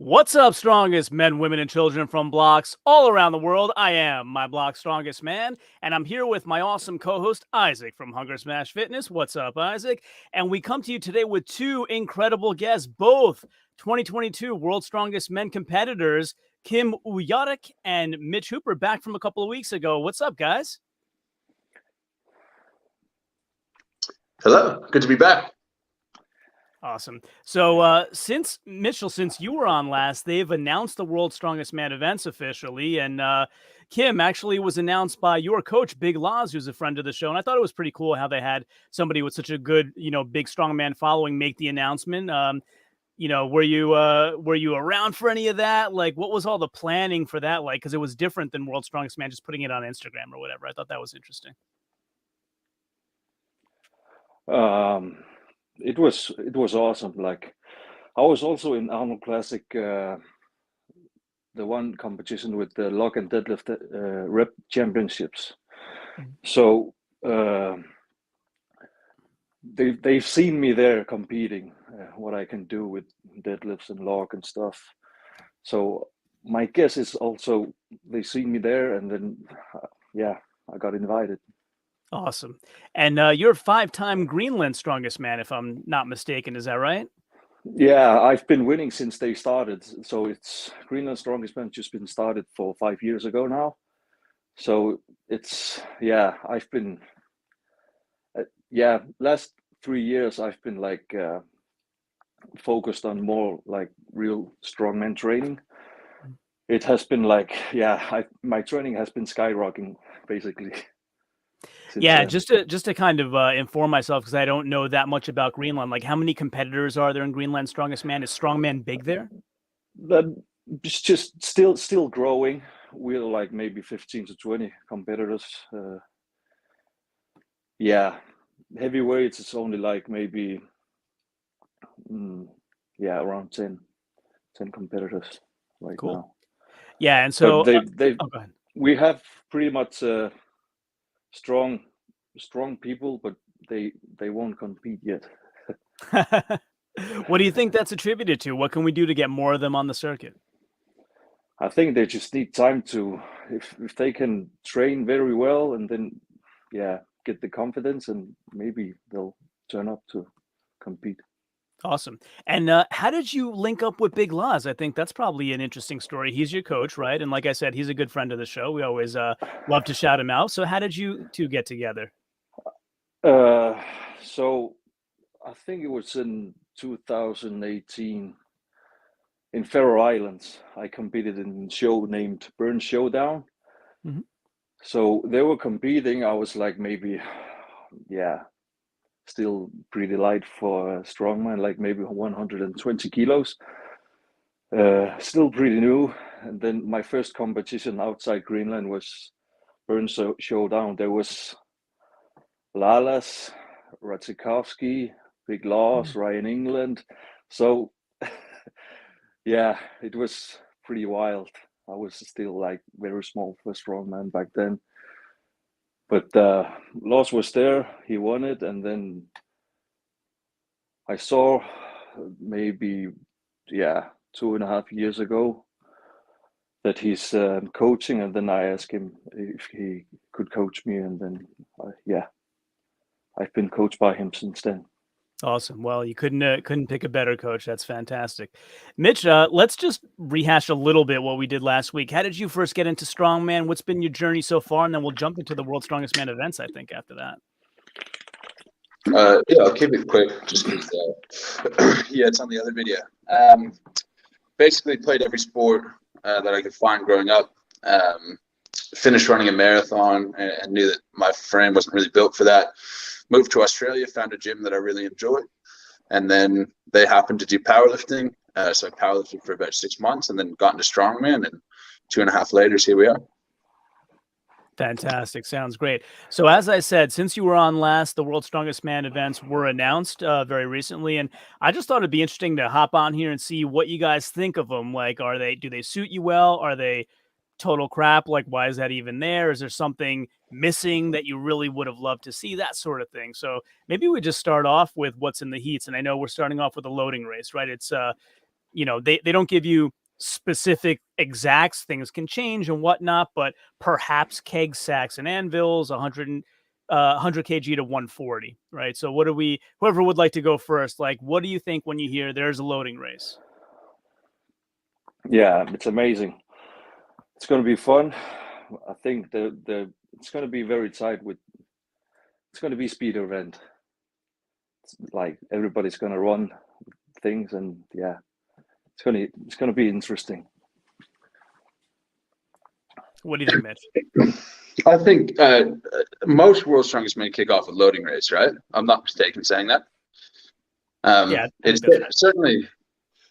What's up, strongest men, women, and children from blocks all around the world? I am my block's strongest man, and I'm here with my awesome co-host, Isaac from Hunger Smash Fitness. What's up, Isaac? And we come to you today with two incredible guests, both 2022 World's Strongest Men competitors, Kim Ujarak and Mitch Hooper, back from a couple of weeks ago. What's up, guys? Hello, good to be back. Awesome. So since you were on last, they've announced the World's Strongest Man events officially. And Kim actually was announced by your coach, Big Laz, who's a friend of the show. And I thought it was pretty cool how they had somebody with such a good, big strongman following make the announcement. Were you around for any of that? Like, what was all the planning for that like? Because it was different than World's Strongest Man just putting it on Instagram or whatever. I thought that was interesting. It was awesome. Like, I was also in Arnold Classic, the one competition with the log and deadlift rep championships. So they've seen me there competing, what I can do with deadlifts and log and stuff. So my guess is also they seen me there, and then I got invited. Awesome. And you're 5-time Greenland strongest man, if I'm not mistaken. Is that right? Yeah, I've been winning since they started. So it's Greenland strongest man just been started for 5 years ago now. So it's, I've been, last 3 years, I've been like focused on more like real strongman training. It has been like, my training has been skyrocketing basically. Yeah, just to kind of inform myself, because I don't know that much about Greenland. Like, how many competitors are there in Greenland Strongest Man? Is Strongman big there? It's just still growing. We're like maybe 15 to 20 competitors. Heavyweights is only like maybe around 10 competitors right now. Yeah, and so we have pretty much strong people, but they won't compete yet. What do you think that's attributed to? What can we do to get more of them on the circuit? I think they just need time to, if they can train very well and then get the confidence, and maybe they'll turn up to compete. Awesome. And how did you link up with Big Laz? I think that's probably an interesting story. He's your coach, right? And like I said, he's a good friend of the show. We always love to shout him out. So how did you two get together? So I think it was in 2018 in Faroe Islands. I competed in a show named Burn Showdown. Mm-hmm. So they were competing. I was like maybe, still pretty light for a strongman, like maybe 120 kilos. Still pretty new. And then my first competition outside Greenland was Burn Showdown. There was Lalas, Radzikovsky, Big Laz, Ryan England. So it was pretty wild. I was still like very small for a strongman back then. But Laz was there, he won it, and then I saw maybe 2.5 years ago that he's coaching, and then I asked him if he could coach me, and then I've been coached by him since then. Awesome. Well, you couldn't pick a better coach. That's fantastic. Mitch, let's just rehash a little bit what we did last week. How did you first get into strongman? What's been your journey so far? And then we'll jump into the World's Strongest Man events, I think, after that. I'll keep it quick just because it's on the other video. Basically played every sport that I could find growing up. Finished running a marathon and knew that my frame wasn't really built for that. Moved to Australia, found a gym that I really enjoyed, and then they happened to do powerlifting. So I powerlifted for about 6 months and then got into strongman, and 2.5 later, here we are. Fantastic. Sounds great. So as I said, since you were on last, the World's Strongest Man events were announced very recently. And I just thought it'd be interesting to hop on here and see what you guys think of them. Like, do they suit you well? Are they total crap? Like, why is that even there? Is there something missing that you really would have loved to see? That sort of thing. So maybe we just start off with what's in the heats. And I know we're starting off with a loading race, right? It's they don't give you specific exacts. Things can change and whatnot, but perhaps keg sacks and anvils, 100 kg to 140, right? So whoever would like to go first, like, what do you think when you hear there's a loading race? Yeah, it's amazing. It's going to be fun. I think it's going to be very tight. It's going to be a speed event. It's like everybody's going to run things, and yeah, it's going to be interesting. What do you think, Mitch? I think most World's Strongest Men kick off with loading race, right? I'm not mistaken saying that. Yeah, it's certainly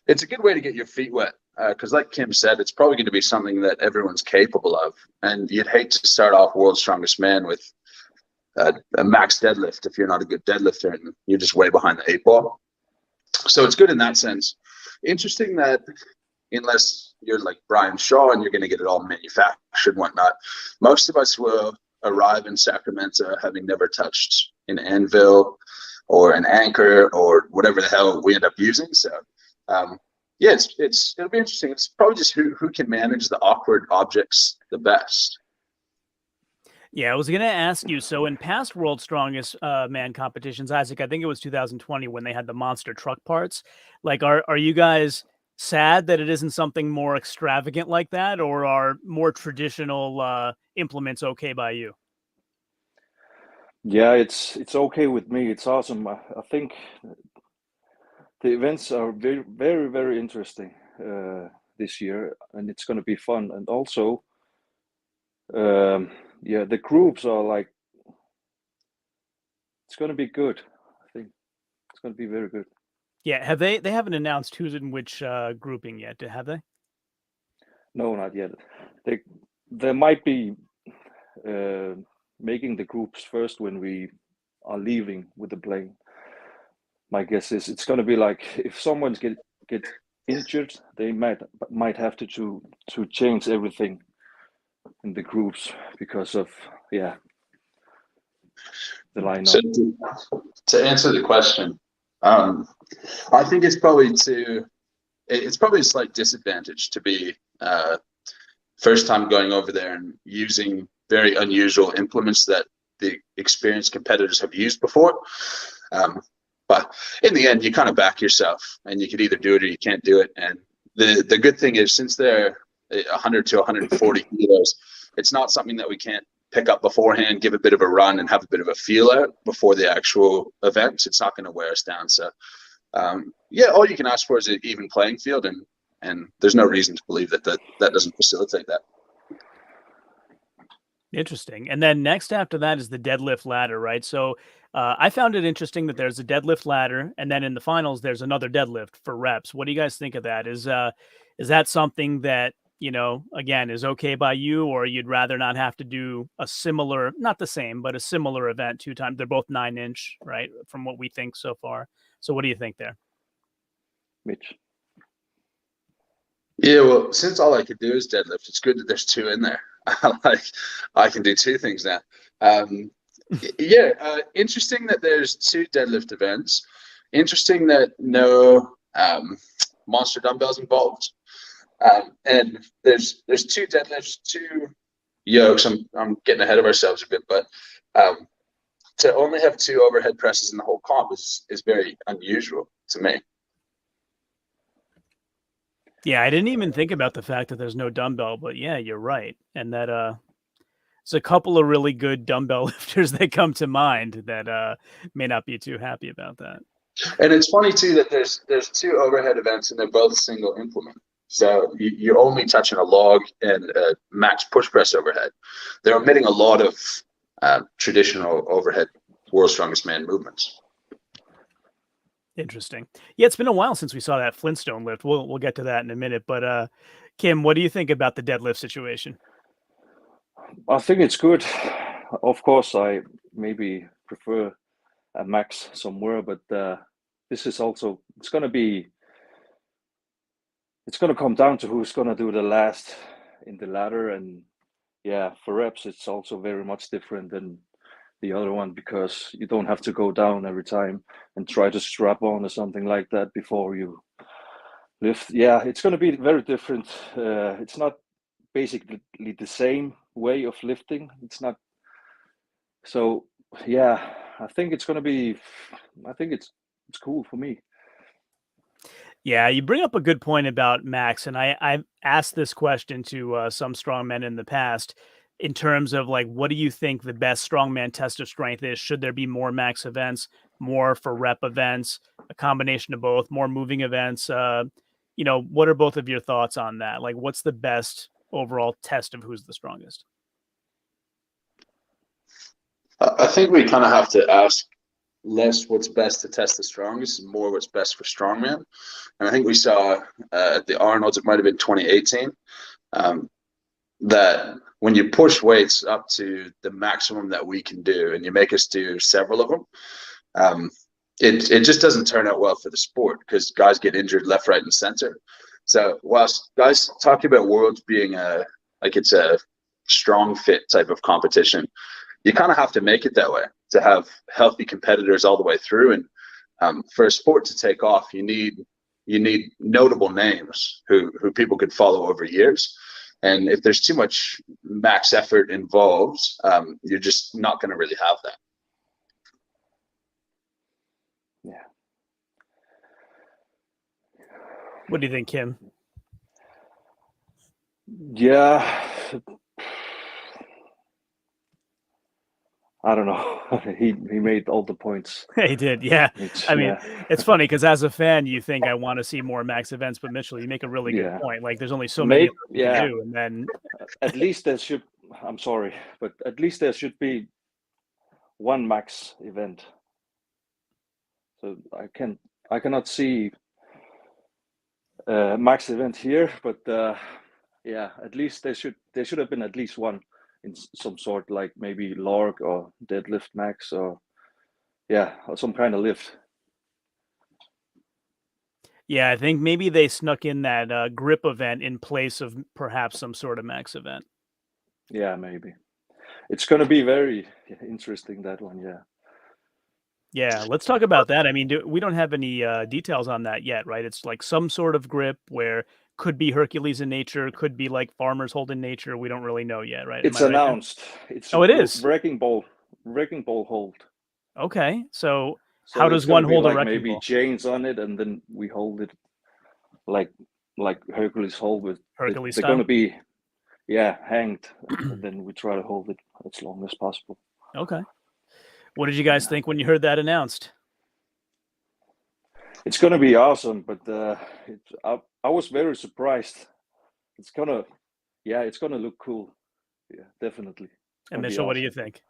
it's a good way to get your feet wet because, like Kim said, it's probably going to be something that everyone's capable of, and you'd hate to start off World's Strongest Man with a max deadlift if you're not a good deadlifter and you're just way behind the 8-ball. So it's good in that sense. Interesting that unless you're like Brian Shaw and you're going to get it all manufactured and whatnot, most of us will arrive in Sacramento having never touched an anvil or an anchor or whatever the hell we end up using. So yeah, it'll be interesting. It's probably just who can manage the awkward objects the best. Yeah, I was going to ask you, so in past World's Strongest Man competitions, Isaac, I think it was 2020 when they had the monster truck parts. Like, are you guys sad that it isn't something more extravagant like that, or are more traditional implements okay by you? Yeah, it's okay with me. It's awesome. I think the events are very, very, very interesting this year, and it's going to be fun. And also, yeah, the groups are like, it's going to be good. I think it's going to be very good. Yeah, they haven't announced who's in which grouping yet, have they? No, not yet. They might be making the groups first when we are leaving with the plane. My guess is it's going to be like if someone get injured, they might have to change everything in the groups because of the lineup. So to answer the question, I think it's probably a slight disadvantage to be first time going over there and using very unusual implements that the experienced competitors have used before. But in the end, you kind of back yourself, and you could either do it or you can't do it. And the good thing is, since they're 100 to 140 kilos, it's not something that we can't pick up beforehand, give a bit of a run, and have a bit of a feel out before the actual event. It's not going to wear us down. So, yeah, all you can ask for is an even playing field, and there's no reason to believe that doesn't facilitate that. Interesting. And then next after that is the deadlift ladder, right? So I found it interesting that there's a deadlift ladder, and then in the finals there's another deadlift for reps. What do you guys think of that? Is that something that, again, is okay by you, or you'd rather not have to do a similar, not the same, but a similar event 2 times? They're both 9-inch, right? From what we think so far. So what do you think there, Mitch? Yeah, well, since all I could do is deadlift, it's good that there's 2 in there. I can do 2 things now. Interesting that there's 2 deadlift events. Interesting that no monster dumbbells involved. And there's 2 deadlifts, 2 yokes. I'm getting ahead of ourselves a bit, but to only have 2 overhead presses in the whole comp is very unusual to me. Yeah, I didn't even think about the fact that there's no dumbbell, but yeah, you're right. And that there's a couple of really good dumbbell lifters that come to mind that may not be too happy about that. And it's funny too that there's 2 overhead events and they're both single implement. So you're only touching a log and a max push press overhead. They're omitting a lot of traditional overhead World's Strongest Man movements. Interesting. Yeah, it's been a while since we saw that Flintstone lift. We'll get to that in a minute. But Kim, what do you think about the deadlift situation? I think it's good. Of course, I maybe prefer a max somewhere, but this is also it's going to come down to who's going to do the last in the ladder, and yeah, for reps it's also very much different than the other one because you don't have to go down every time and try to strap on or something like that before you lift. Yeah, it's going to be very different. It's not basically the same way of lifting. It's not. So yeah, I think it's going to be. I think it's cool for me. Yeah, you bring up a good point about max, and I've asked this question to some strongmen in the past in terms of like, what do you think the best strongman test of strength is? Should there be more max events, more for rep events, a combination of both, more moving events? You know, what are both of your thoughts on that? Like, what's the best overall test of who's the strongest? I think we kind of have to ask less what's best to test the strongest and more what's best for strongman. And I think we saw at the Arnold's, it might have been 2018, that when you push weights up to the maximum that we can do and you make us do several of them, it just doesn't turn out well for the sport because guys get injured left, right, and center. So whilst guys talking about Worlds being it's a strong fit type of competition, you kind of have to make it that way to have healthy competitors all the way through. And for a sport to take off, you need notable names who people could follow over years. And if there's too much max effort involved, you're just not going to really have that. Yeah. What do you think, Kim? Yeah. I don't know. He made all the points. He did, yeah. I mean, it's funny because as a fan, you think I want to see more max events, but Mitchell, you make a really good point. Like, there's only so many you can do, and then at least there should. I'm sorry, but at least there should be one max event. So I cannot see max event here, but yeah, at least there should have been at least one in some sort, like maybe log or deadlift max or some kind of lift. Yeah, I think maybe they snuck in that grip event in place of perhaps some sort of max event. Yeah, maybe. It's going to be very interesting, that one, yeah. Yeah, let's talk about that. I mean, we don't have any details on that yet, right? It's like some sort of grip where could be Hercules in nature, could be like Farmers Hold in nature. We don't really know yet, right? It's announced. It's it is wrecking ball hold. Okay, so how does one hold a wrecking maybe ball? chains on it, and then we hold it like Hercules hold with Hercules they're style? going to be hanged, and then we try to hold it as long as possible. Okay. What did you guys think when you heard that announced? It's going to be awesome, but I was very surprised. It's gonna look cool. Yeah, definitely. And Mitchell, what do you think?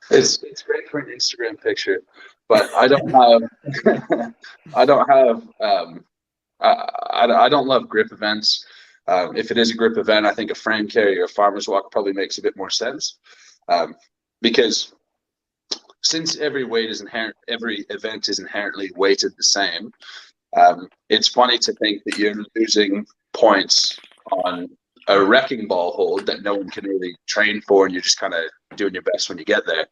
It's great for an Instagram picture, but I don't have I don't love grip events. If it is a grip event, I think a frame carry or a farmer's walk probably makes a bit more sense, because since every event is inherently weighted the same, it's funny to think that you're losing points on a wrecking ball hold that no one can really train for, and you're just kind of doing your best when you get there.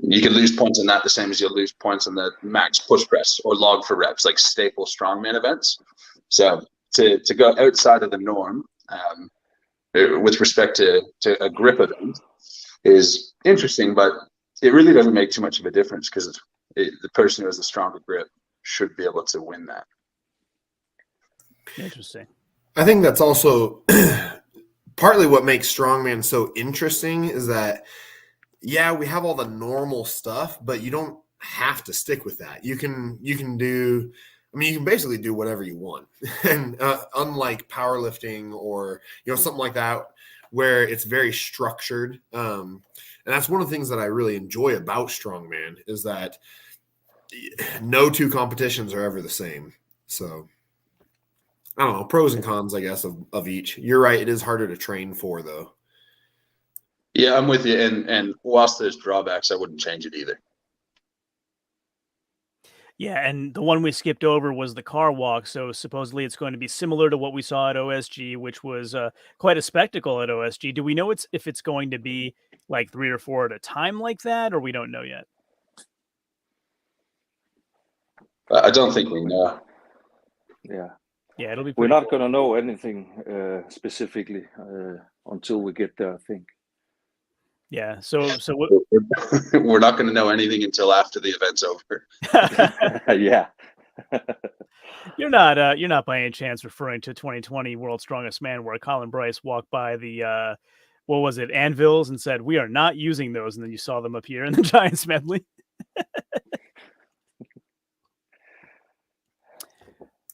You can lose points on that the same as you'll lose points on the max push press or log for reps, like staple strongman events. So to go outside of the norm with respect to a grip event is interesting, but it really doesn't make too much of a difference because the person who has the stronger grip should be able to win that. Interesting. I think that's also partly what makes strongman so interesting is that, yeah, we have all the normal stuff, but you don't have to stick with that. You can do, I mean, you can basically do whatever you want. And unlike powerlifting or, something like that, where it's very structured. And that's one of the things that I really enjoy about strongman is that no two competitions are ever the same. So I don't know, pros and cons, I guess, of each. You're right. It is harder to train for, though. Yeah, I'm with you. And whilst there's drawbacks, I wouldn't change it either. Yeah, and the one we skipped over was the car walk. So supposedly it's going to be similar to what we saw at OSG, which was quite a spectacle at OSG. Do we know if it's going to be like 3 or 4 at a time like that, or we don't know yet? I don't think we know. Yeah. Yeah, it'll be We're pretty not cool. going to know anything specifically until we get there, I think. Yeah. So what, We're not going to know anything until after the event's over. Yeah. you're not by any chance referring to 2020 World's Strongest Man, where Colin Bryce walked by the what was it, anvils, and said, "We are not using those," and then you saw them appear in the Giants medley.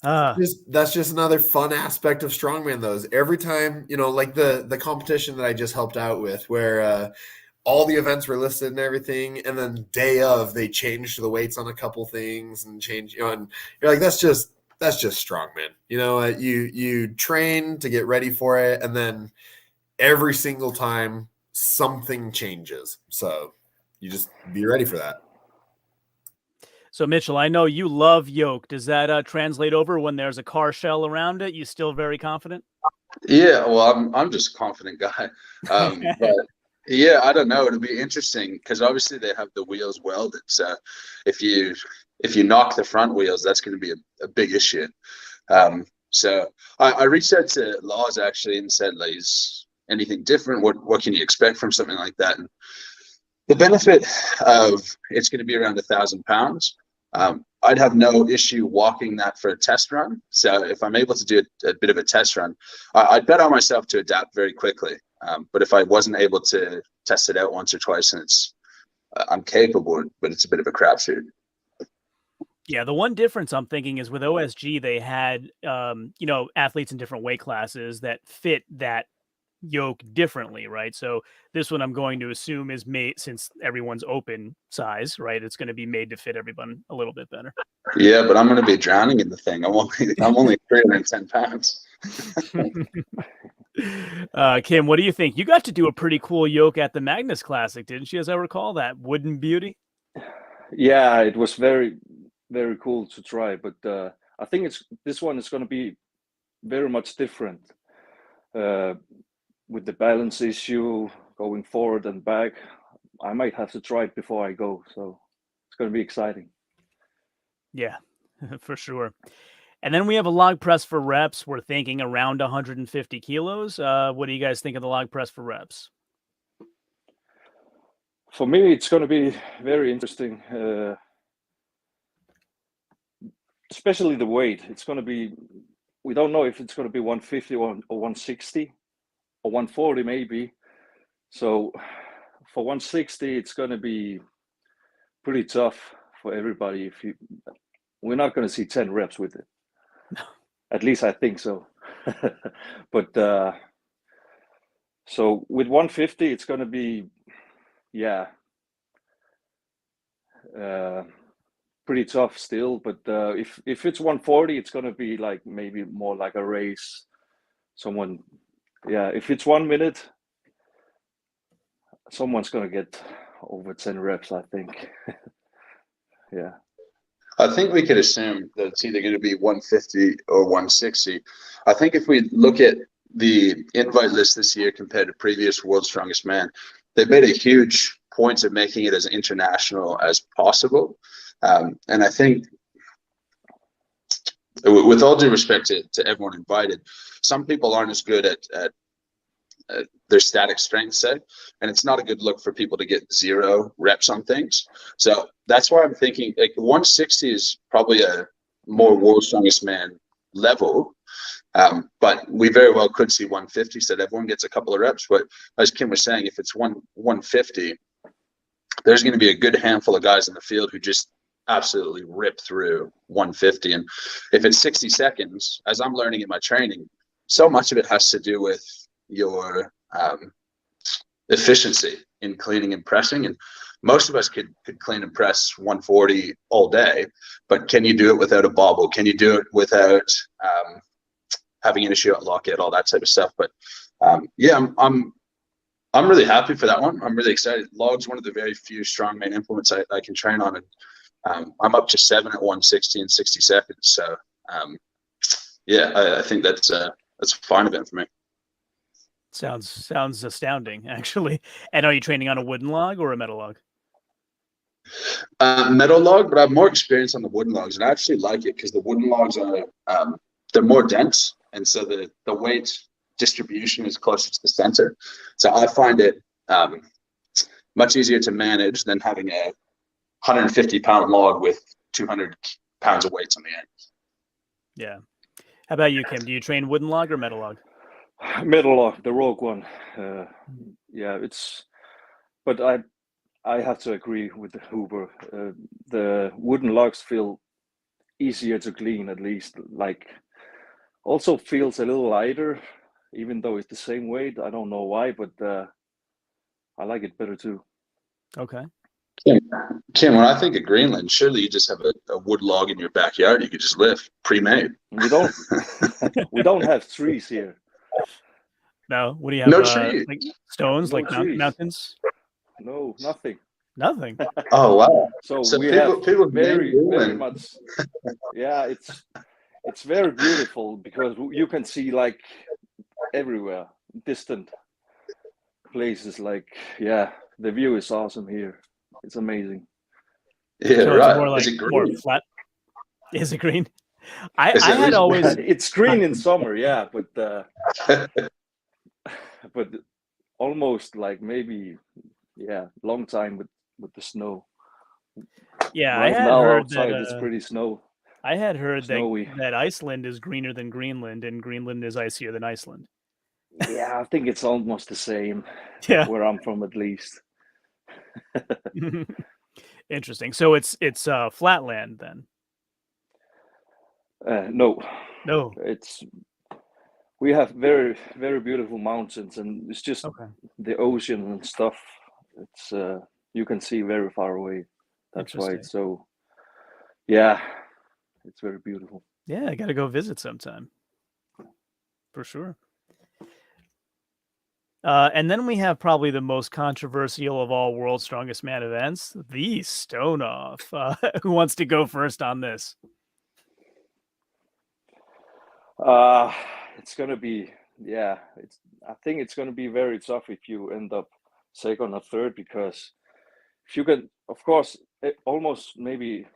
That's just another fun aspect of strongman. Those every time, like the competition that I just helped out with, where all the events were listed and everything, and then day of they changed the weights on a couple things and change, and you're like, that's just strongman. You train to get ready for it, and then every single time something changes, so you just be ready for that. So Mitchell, I know you love yoke. Does that translate over when there's a car shell around it? You still very confident? Yeah, well, I'm just a confident guy. But yeah, I don't know. It'll be interesting because obviously they have the wheels welded. So if you knock the front wheels, that's going to be a big issue. So I reached out to Laws actually and said, like, is anything different? What can you expect from something like that? And the benefit of it's going to be around 1,000 pounds. I'd have no issue walking that for a test run. So if I'm able to do a bit of a test run, I'd bet on myself to adapt very quickly. But if I wasn't able to test it out once or twice, and I'm capable, but it's a bit of a crapshoot. Yeah, the one difference I'm thinking is with OSG, they had athletes in different weight classes that fit that yoke differently, right? So this one I'm going to assume is made, since everyone's open size, right? It's going to be made to fit everyone a little bit better. Yeah, but I'm going to be drowning in the thing. I'm only 310 pounds. Kim, what do you think? You got to do a pretty cool yoke at the Magnus Classic, didn't you? As I recall, that wooden beauty. Yeah, it was very, very cool to try, but I think this one is going to be very much different. With the balance issue going forward and back, I might have to try it before I go. So it's going to be exciting. Yeah, for sure. And then we have a log press for reps. We're thinking around 150 kilos. What do you guys think of the log press for reps? For me, it's going to be very interesting, especially the weight. It's going to be, we don't know if it's going to be 150 or 160. Or 140 maybe. So for 160, it's going to be pretty tough for everybody. We're not going to see 10 reps with it. At least I think so. But so with 150, it's going to be, pretty tough still. But if it's 140, it's going to be like maybe more like a race. If it's 1 minute, someone's going to get over 10 reps, I think. Yeah. I think we could assume that it's either going to be 150 or 160. I think if we look at the invite list this year compared to previous World's Strongest Man, they've made a huge point of making it as international as possible. And I think, with all due respect to everyone invited, some people aren't as good at their static strength set, and it's not a good look for people to get 0 reps on things. So that's why I'm thinking like 160 is probably a more World's Strongest Man level, but we very well could see 150, so that everyone gets a couple of reps. But as Kim was saying, if it's 150, there's going to be a good handful of guys in the field who just absolutely rip through 150. And if it's 60 seconds, as I'm learning in my training, so much of it has to do with your efficiency in cleaning and pressing. And most of us could clean and press 140 all day, but can you do it without a bobble? Can you do it without having an issue at lock-in, all that type of stuff? But yeah, I'm really happy for that one. I'm really excited. Log's one of the very few strongman implements I can train on, and I'm up to 7 at 160 in 60 seconds. So yeah, I think that's a fine event for me. Sounds astounding, actually. And are you training on a wooden log or a metal log? Metal log, but I have more experience on the wooden logs, and I actually like it because the wooden logs are they're more dense, and so the weight distribution is closer to the center. So I find it much easier to manage than having a 150-pound log with 200 pounds of weights on the end. Yeah. How about you, Kim? Do you train wooden log or metal log? Metal log, the Rogue one. Yeah, but I have to agree with the Hoover. The wooden logs feel easier to clean, at least. Like, also feels a little lighter, even though it's the same weight. I don't know why, but I like it better too. Okay. Kim, when I think of Greenland, surely you just have a wood log in your backyard you could just lift pre-made. We don't have trees here. No. What do you have? No trees. Like stones, No like trees. mountains? No, nothing. Nothing. Oh wow! So we people have very much. Yeah, it's very beautiful because you can see like everywhere, distant places. Like, yeah, the view is awesome here. It's amazing. Yeah, So right. it's more like Is it green? more flat. Is it green? I Is it had least- always It's green in summer, yeah, but almost like maybe long time with the snow. yeah, Right I had now heard outside that it's pretty snow. I had heard snowy. that Iceland is greener than Greenland and Greenland is icier than Iceland. Yeah, I think it's almost the same Yeah. where I'm from, at least. Interesting. So it's flatland then. No, No. we have very, very beautiful mountains, and it's just Okay. the ocean and stuff. It's you can see very far away. That's why it's so. Yeah, it's very beautiful. Yeah, I got to go visit sometime. For sure. And then we have probably the most controversial of all World's Strongest Man events, the Stone Off. Who wants to go first on this? It's gonna be I think it's gonna be very tough if you end up second or third, because if you can, of course, almost maybe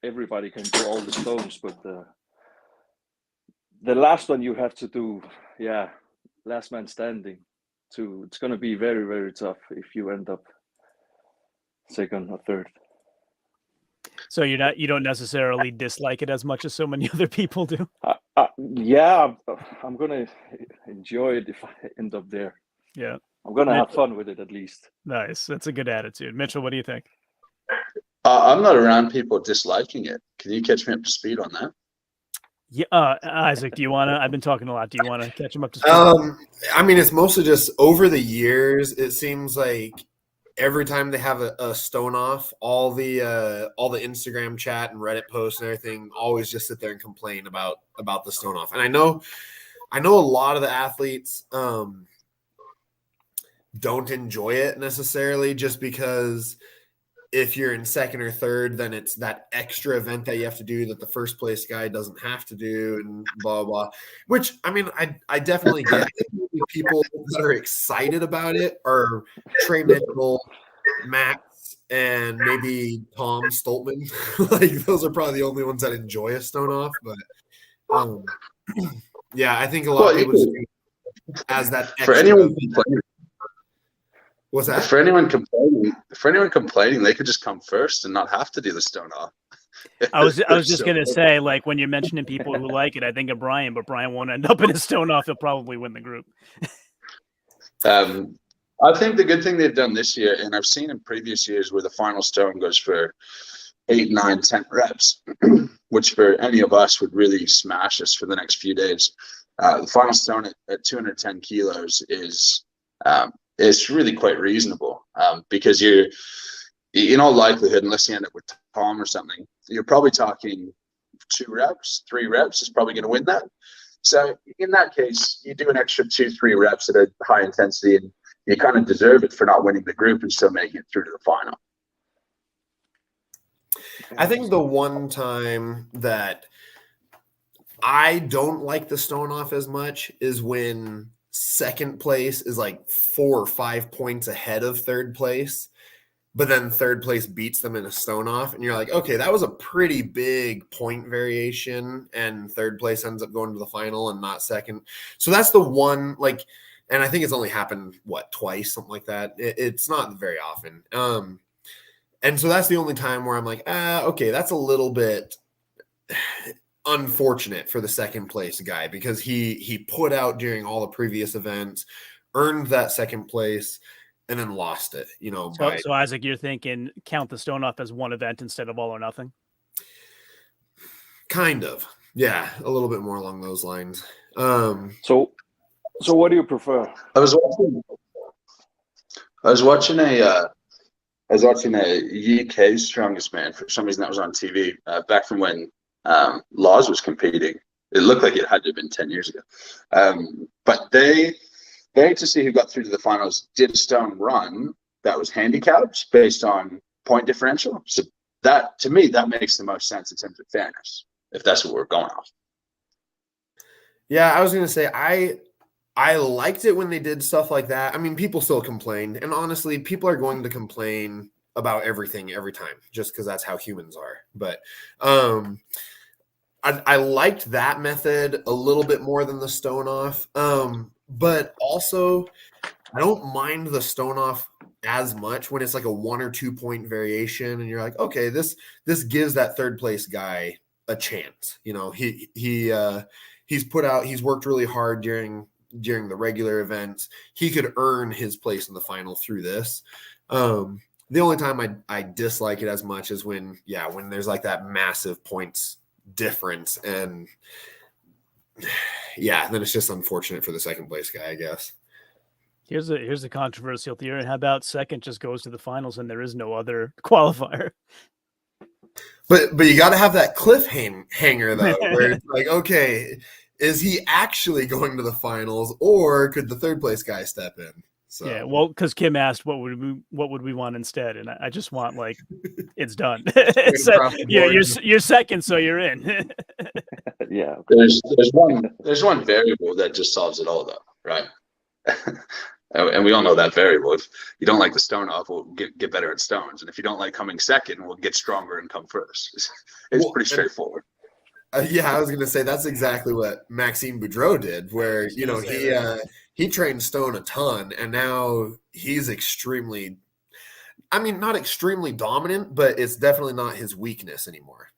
everybody can do all the stones, but the last one you have to do, last man standing. It's gonna be very, very tough if you end up second or third. So you don't necessarily dislike it as much as so many other people do. Yeah, I'm gonna enjoy it if I end up there. Yeah, I'm gonna have fun with it at least. Nice. That's a good attitude. Mitchell, what do you think? I'm not around people disliking it. Can you catch me up to speed on that? Yeah, Isaac, do you want to? I've been talking a lot. Do you want to catch him up to speed? I mean, it's mostly just over the years. It seems like every time they have a stone off, all the Instagram chat and Reddit posts and everything always just sit there and complain about the stone off. And I know a lot of the athletes don't enjoy it necessarily, just because if you're in second or third, then it's that extra event that you have to do that the first place guy doesn't have to do, and blah, blah. Which, I mean, I definitely get people that are excited about it are Trey Mitchell, Max, and maybe Tom Stoltman. Like, those are probably the only ones that enjoy a stone off. But yeah, I think a lot of people just as that extra for anyone complaining. What's that? For anyone complaining, they could just come first and not have to do the stone off. I was just gonna say, like, when you're mentioning people who like it, I think of Brian, but Brian won't end up in a stone off. He'll probably win the group. I think the good thing they've done this year, and I've seen in previous years where the final stone goes for 8, 9, 10 reps, which for any of us would really smash us for the next few days. The final stone at 210 kilos is it's really quite reasonable, because you're, in all likelihood, unless you end up with Tom or something, you're probably talking 2 reps, 3 reps is probably going to win that. So in that case, you do an extra 2-3 reps at a high intensity, and you kind of deserve it for not winning the group and still making it through to the final. I think the one time that I don't like the stone off as much is when second place is like 4 or 5 points ahead of third place. but then third place beats them in a stone off, and you're like, okay, that was a pretty big point variation, and third place ends up going to the final and not second. So that's the one, like, and I think it's only happened twice, something like that. It's not very often. And so that's the only time where I'm like, okay, that's a little bit unfortunate for the second place guy, because he put out during all the previous events, earned that second place, and then lost it, So Isaac, you're thinking count the stone off as one event instead of all or nothing? Kind of. Yeah, a little bit more along those lines. So what do you prefer? I was watching a UK Strongest Man. For some reason that was on TV back from when Laws was competing. It looked like it had to have been 10 years ago. But they to see who got through to the finals did a stone run that was handicapped based on point differential. So that, to me, that makes the most sense in terms of fairness, if that's what we're going off. Yeah, I was going to say, I liked it when they did stuff like that. I mean, people still complained, and honestly, people are going to complain about everything every time, just because that's how humans are. But I liked that method a little bit more than the stone off. But also, I don't mind the stone off as much when it's like a 1 or 2 point variation, and you're like, okay, this gives that third place guy a chance. He's worked really hard during the regular events. He could earn his place in the final through this. The only time I dislike it as much is when there's like that massive points difference, and then it's just unfortunate for the second place guy, I guess. Here's a controversial theory. How about second just goes to the finals and there is no other qualifier? But you got to have that cliffhanger though, where it's like, okay, is he actually going to the finals, or could the third place guy step in? So. Yeah, well, because Kim asked what would we want instead, and I just want, like, it's done. So, you're second, so you're in. Yeah. There's one variable that just solves it all, though, right? And we all know that variable. If you don't like the stone off, we'll get better at stones, and if you don't like coming second, we'll get stronger and come first. It's pretty straightforward. I was going to say that's exactly what Maxime Boudreau did, where he trained stone a ton, and now he's extremely, not extremely dominant, but it's definitely not his weakness anymore.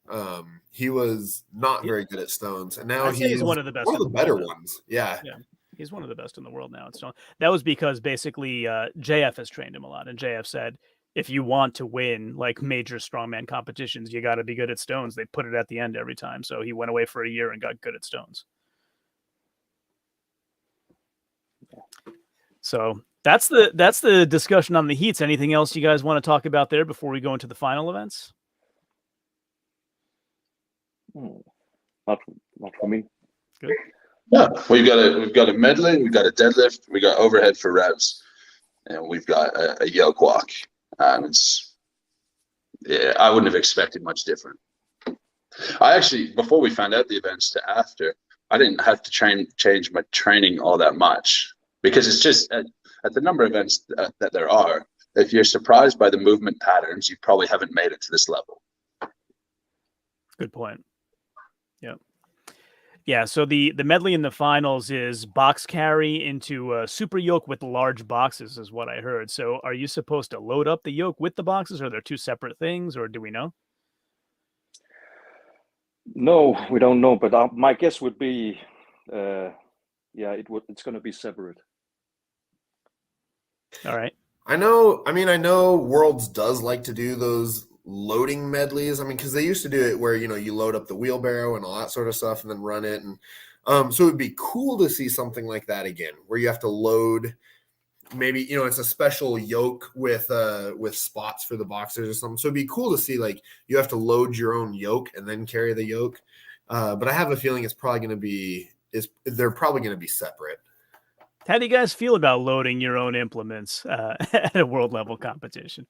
He was not very good at stones, and now he's one of the best, one of the better ones. Yeah. He's one of the best in the world now at stone. That was because basically JF has trained him a lot, and JF said, if you want to win like major strongman competitions, you got to be good at stones. They put it at the end every time. So he went away for a year and got good at stones. So that's the discussion on the heats. Anything else you guys want to talk about there before we go into the final events? Not for me. Good. Yeah, we've got a medley, we've got a deadlift, we got overhead for revs, and we've got a yoke walk. I wouldn't have expected much different. I actually, before we found out the events to after, I didn't have to change my training all that much, because it's just at the number of events that there are, if you're surprised by the movement patterns, you probably haven't made it to this level. Good point. Yeah. Yeah, so the medley in the finals is box carry into super yoke with large boxes is what I heard. So are you supposed to load up the yoke with the boxes, or are there two separate things, or do we know? No, we don't know, but my guess would be, it's going to be separate. All right. I know Worlds does like to do those loading medleys. Because they used to do it where, you load up the wheelbarrow and all that sort of stuff and then run it. And so it would be cool to see something like that again, where you have to load, maybe, it's a special yoke with spots for the boxers or something. So it'd be cool to see, like, you have to load your own yoke and then carry the yoke. But I have a feeling they're probably going to be separate. How do you guys feel about loading your own implements at a world level competition?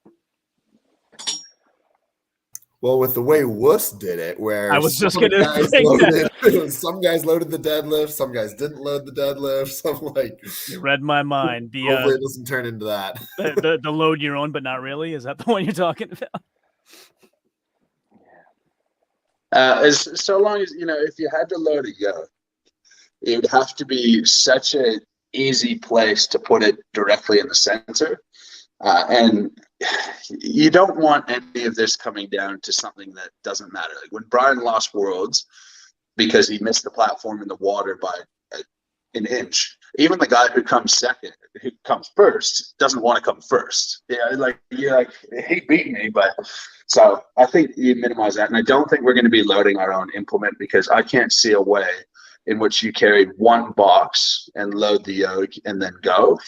Well, with the way Wuss did it, where I was just some gonna guys bring that loaded, some guys loaded the deadlift, some guys didn't load the deadlift. Some like You read my mind. hopefully it doesn't turn into that. The load your own, but not really. Is that the one you're talking about? As so long as if you had to load a yoke, it would have to be such an easy place to put it directly in the center, and you don't want any of this coming down to something that doesn't matter. Like when Brian lost Worlds because he missed the platform in the water by an inch. Even the guy who comes first, doesn't want to come first. He beat me, but so I think you minimize that. And I don't think we're going to be loading our own implement because I can't see a way in which you carry one box and load the yoke and then go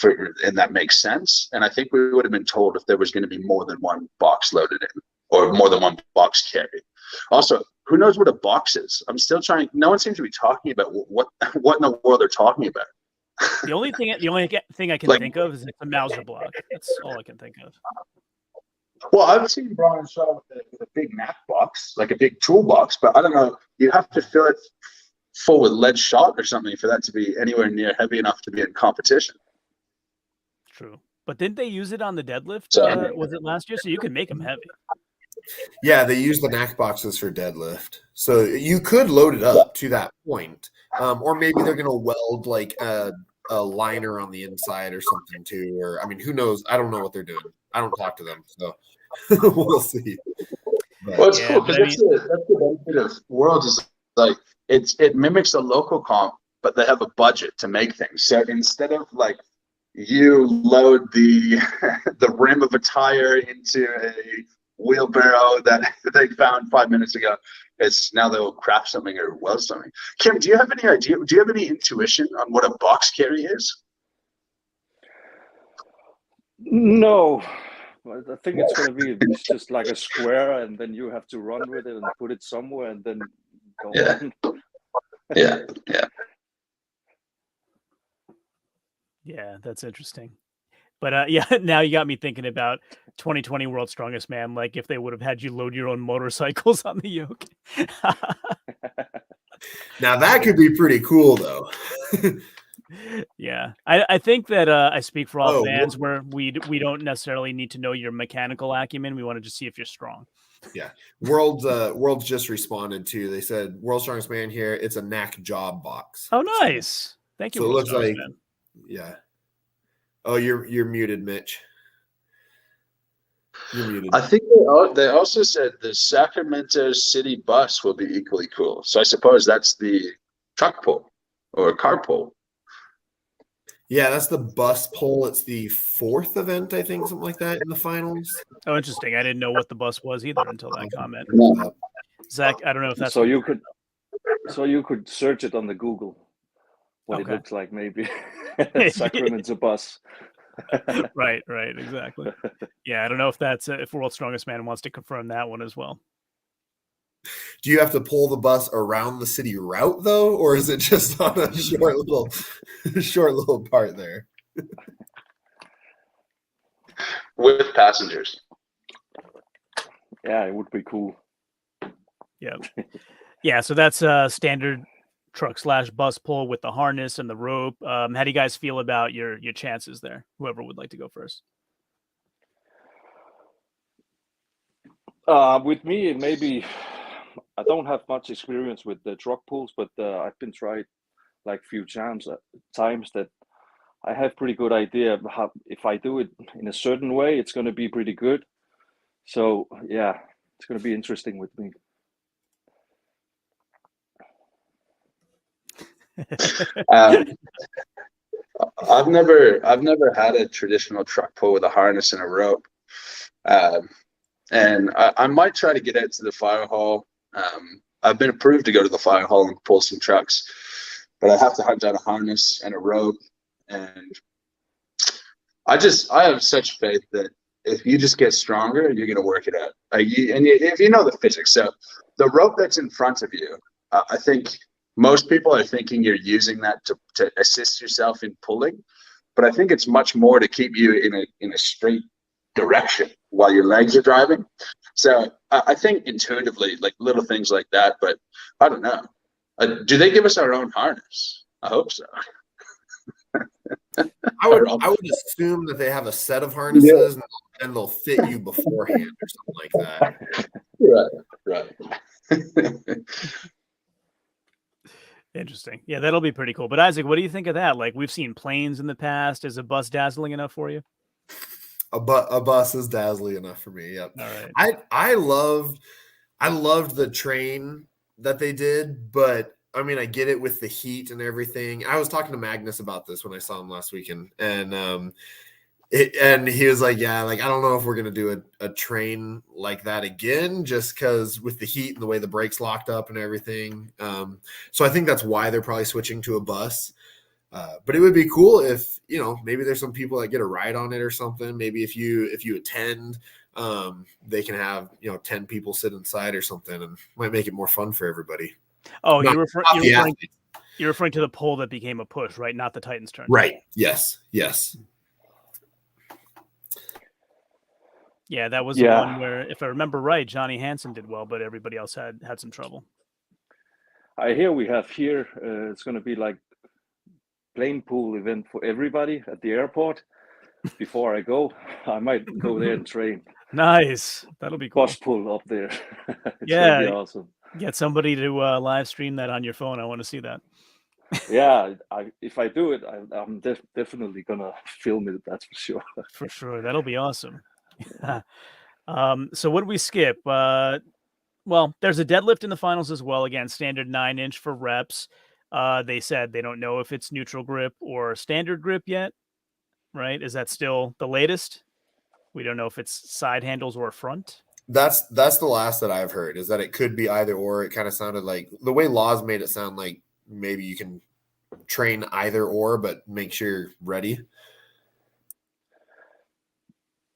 and that makes sense. And I think we would have been told if there was going to be more than one box loaded in or more than one box carried. Also, who knows what a box is? I'm still trying. No one seems to be talking about what in the world they're talking about. The only thing I can think of is it's a Mauser block. That's all I can think of. Well, I've seen Brian show with a big Mac box, like a big toolbox, but I don't know. You have to fill it full with lead shot or something for that to be anywhere near heavy enough to be in competition. True, but didn't they use it on the deadlift? Was it last year? So you can make them heavy. Yeah, they use the knack boxes for deadlift, so you could load it up to that point, or maybe they're gonna weld like a liner on the inside or something too. Or I mean, who knows? I don't know what they're doing. I don't talk to them, so we'll see. But, well, it's cool because that's the benefit of Worlds is like it mimics a local comp, but they have a budget to make things. So instead of like you load the rim of a tire into a wheelbarrow that they found 5 minutes ago, it's now they'll craft something or weld something. Kim, do you have any idea? Do you have any intuition on what a box carry is? No, I think it's going to be just like a square, and then you have to run with it and put it somewhere, and then go on. Yeah. Yeah, that's interesting. But now you got me thinking about 2020 World's Strongest Man. Like if they would have had you load your own motorcycles on the yoke. now that could be pretty cool, though. Yeah, I think that I speak for all fans where we don't necessarily need to know your mechanical acumen. We want to just see if you're strong. Yeah, Worlds just responded to. They said World's Strongest Man here. It's a knack job box. Oh, nice. Thank you. So it looks like Man. Yeah. Oh, you're muted, Mitch. You're muted. I think they also said the Sacramento City bus will be equally cool. So I suppose that's the truck pull or car pull. Yeah, that's the bus pull. It's the fourth event, I think, something like that in the finals. Oh, interesting. I didn't know what the bus was either until that comment. Zach, I don't know if that's so you could search it on the Google what it looks like, maybe. Sacramento's a bus. right, exactly. Yeah, I don't know if that's if World's Strongest Man wants to confirm that one as well. Do you have to pull the bus around the city route though, or is it just on a short little part there? With passengers. Yeah, it would be cool. Yeah. So that's standard truck / bus pull with the harness and the rope. How do you guys feel about your chances there? Whoever would like to go first. With me, maybe I don't have much experience with the truck pulls, but I've been tried like few times that I have pretty good idea of how, if I do it in a certain way, it's going to be pretty good. So yeah, it's going to be interesting with me. I've never had a traditional truck pull with a harness and a rope, and I might try to get out to the fire hall. I've been approved to go to the fire hall and pull some trucks, but I have to hunt down a harness and a rope. And I have such faith that if you just get stronger, you're going to work it out. If you know the physics, so the rope that's in front of you, I think most people are thinking you're using that to assist yourself in pulling, but I think it's much more to keep you in a straight direction while your legs are driving. So I think intuitively, like little things like that, but I don't know. Do they give us our own harness? I hope so. I would assume that they have a set of harnesses and they'll fit you beforehand or something like that. Right. Interesting. Yeah, that'll be pretty cool. But Isaac, what do you think of that? Like, we've seen planes in the past. Is a bus dazzling enough for you? A bus is dazzling enough for me. Yep. All right. I loved the train that they did, but I mean, I get it with the heat and everything. I was talking to Magnus about this when I saw him last weekend, and he was like, yeah, like, I don't know if we're going to do a train like that again, just because with the heat and the way the brakes locked up and everything. So I think that's why they're probably switching to a bus. But it would be cool if, maybe there's some people that get a ride on it or something. Maybe if you attend, they can have, 10 people sit inside or something, and might make it more fun for everybody. Oh, you're referring to the pole that became a push, right? Not the Titans turn. Right. Yes. Yeah, that was the one where, if I remember right, Johnny Hansen did well, but everybody else had some trouble. I hear we have here, it's going to be like plane pool event for everybody at the airport. Before I go, I might go there and train. Nice. That'll be cool. Bus pool up there. It's Yeah. going to be awesome. Get somebody to live stream that on your phone. I want to see that. Yeah, if I do it, I'm definitely going to film it, that's for sure. For sure. That'll be awesome. So what did we skip? Well, there's a deadlift in the finals as well. Again, standard 9-inch for reps. They said they don't know if it's neutral grip or standard grip yet, right? Is that still the latest? We don't know if it's side handles or front. That's the last that I've heard, is that it could be either or. It kind of sounded like the way Laws made it sound like maybe you can train either or, but make sure you're ready.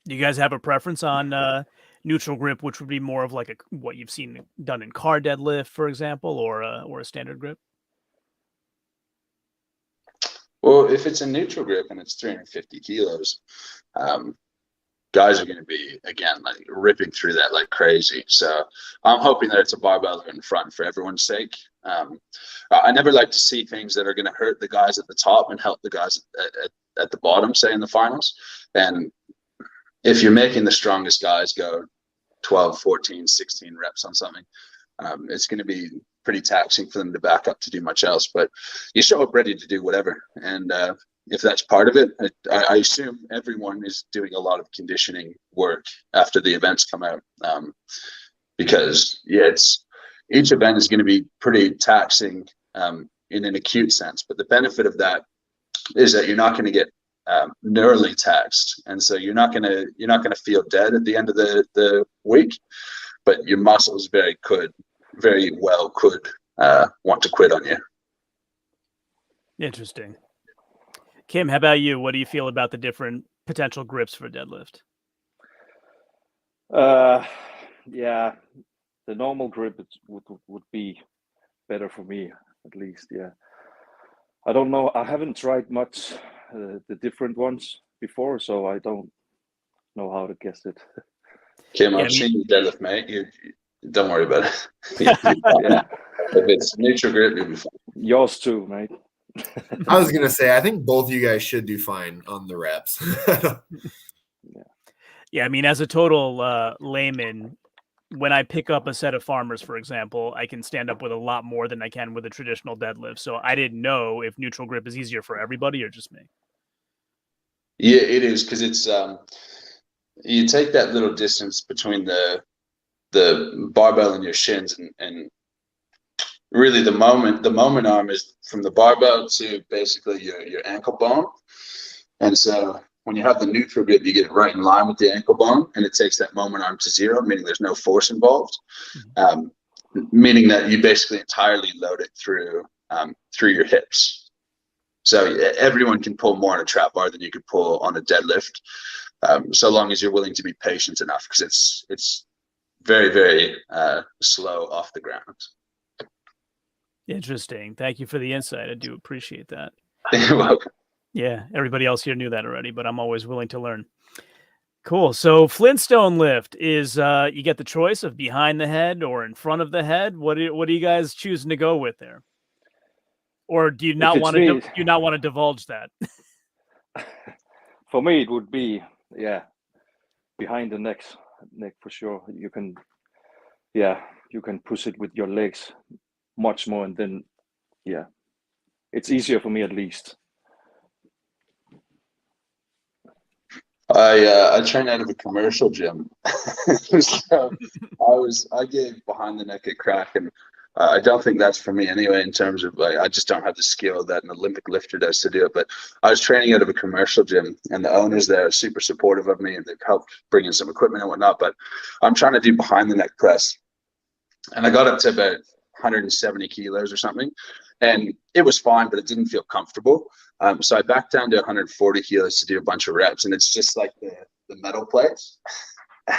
Do you guys have a preference on neutral grip, which would be more of like what you've seen done in car deadlift, for example, or a standard grip? Well, if it's a neutral grip and it's 350 kilos, guys are going to be, again, like ripping through that like crazy. So I'm hoping that it's a barbell in front for everyone's sake. I never like to see things that are going to hurt the guys at the top and help the guys at the bottom, say in the finals. And if you're making the strongest guys go 12, 14, 16 reps on something, it's going to be pretty taxing for them to back up to do much else. But you show up ready to do whatever. And if that's part of it, I assume everyone is doing a lot of conditioning work after the events come out. Because each event is going to be pretty taxing in an acute sense. But the benefit of that is that you're not going to get neurally taxed, and so you're not gonna feel dead at the end of the week, but your muscles very well could want to quit on you. Interesting. Kim, how about you? What do you feel about the different potential grips for deadlift? Yeah, the normal grip would be better for me, at least. Yeah, I don't know. I haven't tried much the different ones before, so I don't know how to guess it. Kim, I've seen you deadlift, mate. You don't worry about it. Yeah. If it's neutral grip, you'll be fine. Yours too, mate. I was gonna say, I think both you guys should do fine on the reps. Yeah, I mean, as a total layman, when I pick up a set of farmers, for example, I can stand up with a lot more than I can with a traditional deadlift. So I didn't know if neutral grip is easier for everybody or just me. Yeah, it is, because it's you take that little distance between the barbell and your shins, and really the moment arm is from the barbell to basically your ankle bone. And so when you have the neutral grip, you get it right in line with the ankle bone, and it takes that moment arm to zero, meaning there's no force involved, meaning that you basically entirely load it through your hips. So everyone can pull more on a trap bar than you could pull on a deadlift, so long as you're willing to be patient enough, because it's very, very slow off the ground. Interesting. Thank you for the insight. I do appreciate that. You're welcome. Yeah, everybody else here knew that already, but I'm always willing to learn. Cool. So Flintstone Lift is you get the choice of behind the head or in front of the head. What are you guys choosing to go with there? Or do you If not it's want to me, do you not want to divulge that? for me, it would be behind the neck for sure. You can push it with your legs much more, and then it's easier for me at least. I train out of a commercial gym, so I gave behind the neck a crack, and I don't think that's for me anyway. In terms of I just don't have the skill that an Olympic lifter does to do it. But I was training out of a commercial gym, and the owners there are super supportive of me, and they've helped bring in some equipment and whatnot. But I'm trying to do behind the neck press, and I got up to about 170 kilos or something, and it was fine, but it didn't feel comfortable. So I backed down to 140 kilos to do a bunch of reps, and it's just like the metal plates.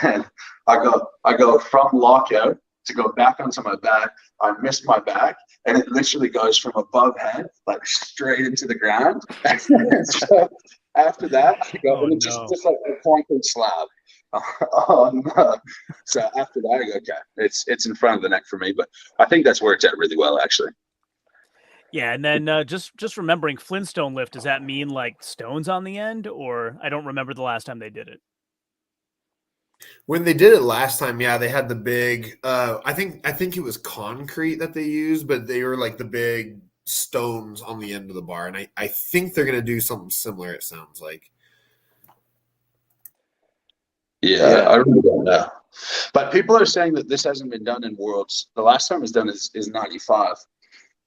And I go from lockout to go back onto my back. I missed my back, and it literally goes from above head like straight into the ground. So after that, I go and it's just like a concrete slab. So after that, I go, okay, it's in front of the neck for me, but I think that's worked out really well actually. Yeah, and then just remembering Flintstone Lift, does that mean like stones on the end, or I don't remember the last time they did it. When they did it last time, yeah, they had the big. I think it was concrete that they used, but they were like the big stones on the end of the bar, and I think they're gonna do something similar. It sounds like. Yeah, I really don't know. But people are saying that this hasn't been done in Worlds. The last time it was done is 95.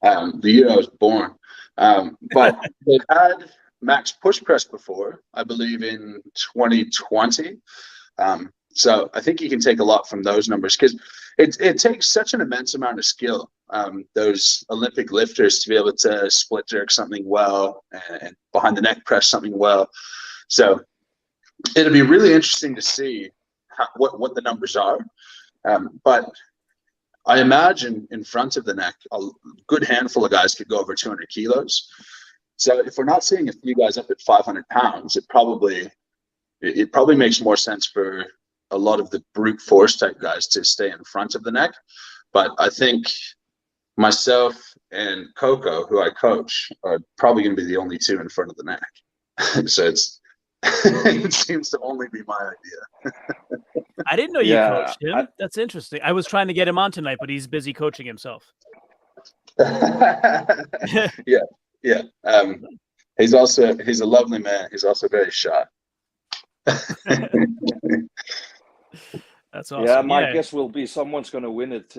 The year I was born. But they've had max push press before, I believe in 2020. So I think you can take a lot from those numbers because it takes such an immense amount of skill, those Olympic lifters, to be able to split jerk something well and behind the neck press something well. So it'll be really interesting to see what the numbers are. But I imagine in front of the neck, a good handful of guys could go over 200 kilos. So if we're not seeing a few guys up at 500 pounds, it probably makes more sense for a lot of the brute force type guys to stay in front of the neck. But I think myself and Coco, who I coach, are probably going to be the only two in front of the neck. So it seems to only be my idea. I didn't know you coached him. That's interesting. I was trying to get him on tonight, but he's busy coaching himself. Yeah. He's a lovely man. He's also very shy. That's awesome. Yeah, my guess will be someone's going to win it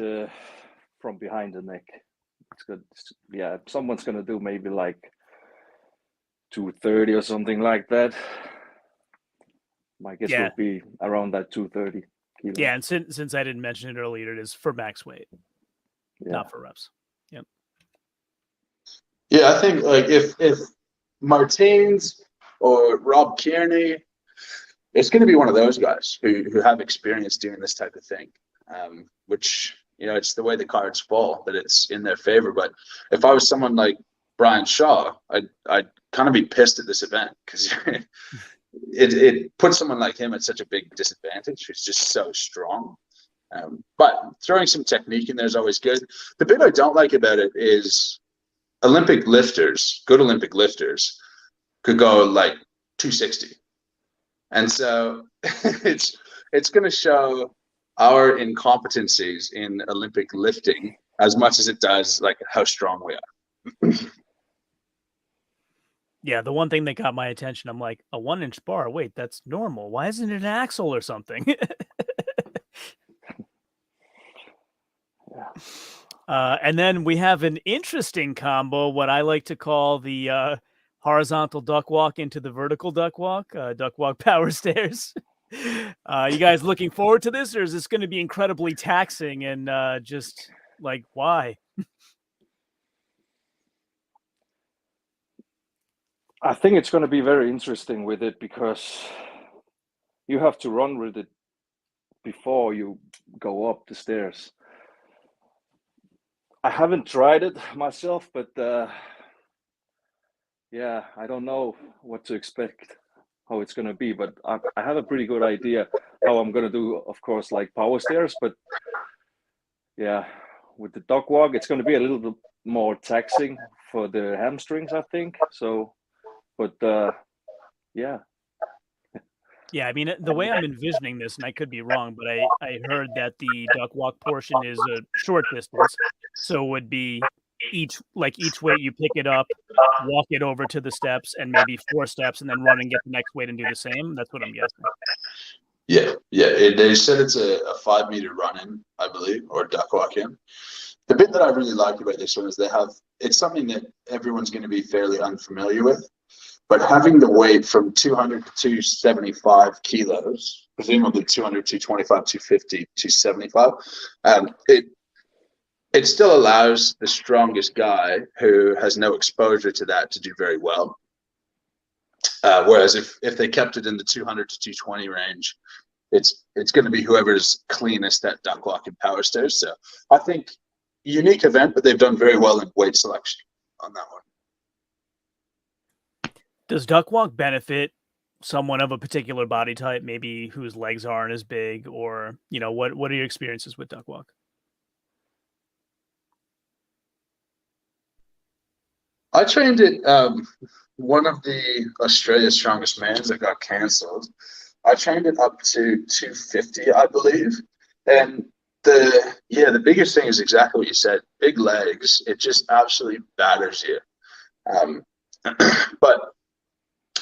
from behind the neck. It's good. Yeah, someone's going to do maybe like 230 or something like that. My guess will be around that 230 kilo. Yeah, and since I didn't mention it earlier, it is for max weight, not for reps. Yep. Yeah, I think like if Martins or Rob Kearney, it's going to be one of those guys who have experience doing this type of thing, which, you know, it's the way the cards fall that it's in their favor. But if I was someone like Brian Shaw, I'd kind of be pissed at this event because it puts someone like him at such a big disadvantage who's just so strong. But throwing some technique in there is always good. The bit I don't like about it is Olympic lifters, good Olympic lifters, could go like 260. And so it's going to show our incompetencies in Olympic lifting as much as it does like how strong we are. Yeah, the one thing that got my attention, I'm like, a 1-inch bar. Wait, that's normal. Why isn't it an axle or something? And then we have an interesting combo, what I like to call the horizontal duck walk into the vertical duck walk power stairs. You guys looking forward to this, or is this going to be incredibly taxing and just like, why? I think it's going to be very interesting with it because you have to run with it before you go up the stairs. I haven't tried it myself, but yeah, I don't know what to expect. how it's gonna be, but I have a pretty good idea how I'm gonna do. Of course, like power stairs, but yeah, with the dog walk, it's gonna be a little bit more taxing for the hamstrings, I think. So, but yeah. Yeah, I mean, the way I'm envisioning this, and I could be wrong, but I heard that the duck walk portion is a short distance, so it would be each weight you pick it up, walk it over to the steps, and maybe 4 steps, and then run and get the next weight and do the same. That's what I'm guessing. Yeah. They said it's a 5-meter run-in, I believe, or duck walk-in. The bit that I really like about this one is it's something that everyone's going to be fairly unfamiliar with. But having the weight from 200 to 275 kilos, presumably 200, 225, 250, 275, it still allows the strongest guy who has no exposure to that to do very well. Whereas if they kept it in the 200 to 220 range, it's going to be whoever's cleanest at duck walk and power stairs. So I think unique event, but they've done very well in weight selection on that one. Does duck walk benefit someone of a particular body type, maybe whose legs aren't as big, or what are your experiences with duck walk? I trained it. One of the Australia's Strongest Mans that got cancelled. I trained it up to 250, I believe, and the biggest thing is exactly what you said. Big legs. It just absolutely batters you. But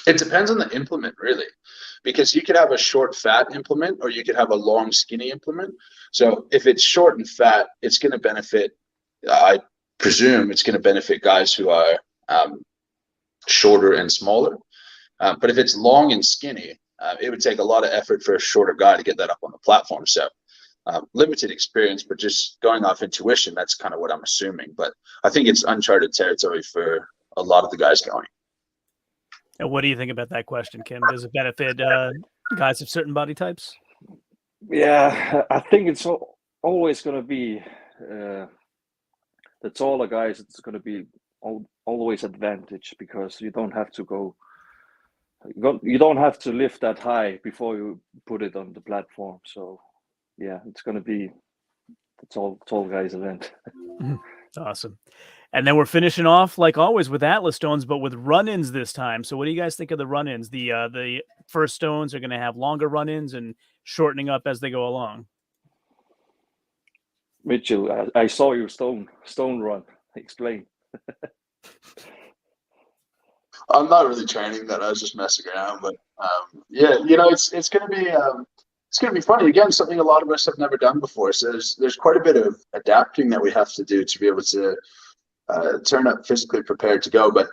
it depends on the implement, really, because you could have a short, fat implement, or you could have a long, skinny implement. So if it's short and fat, it's going to benefit. I presume it's going to benefit guys who are shorter and smaller. But if it's long and skinny, it would take a lot of effort for a shorter guy to get that up on the platform. So limited experience, but just going off intuition, that's kind of what I'm assuming. But I think it's uncharted territory for a lot of the guys going. And what do you think about that question, Kim? Does it benefit guys of certain body types? Yeah, I think it's always going to be the taller guys. It's going to be always advantage, because you don't have to you don't have to lift that high before you put it on the platform. So yeah, it's going to be the tall guys event. Awesome. And then we're finishing off, like always, with Atlas stones, but with run-ins this time. So what do you guys think of the run-ins? The first stones are going to have longer run-ins and shortening up as they go along. Mitchell, I saw your stone run. Explain. I'm not really training that. I was just messing around, but yeah, it's going to be funny. Again, something a lot of us have never done before. So there's quite a bit of adapting that we have to do to be able to turn up physically prepared to go. But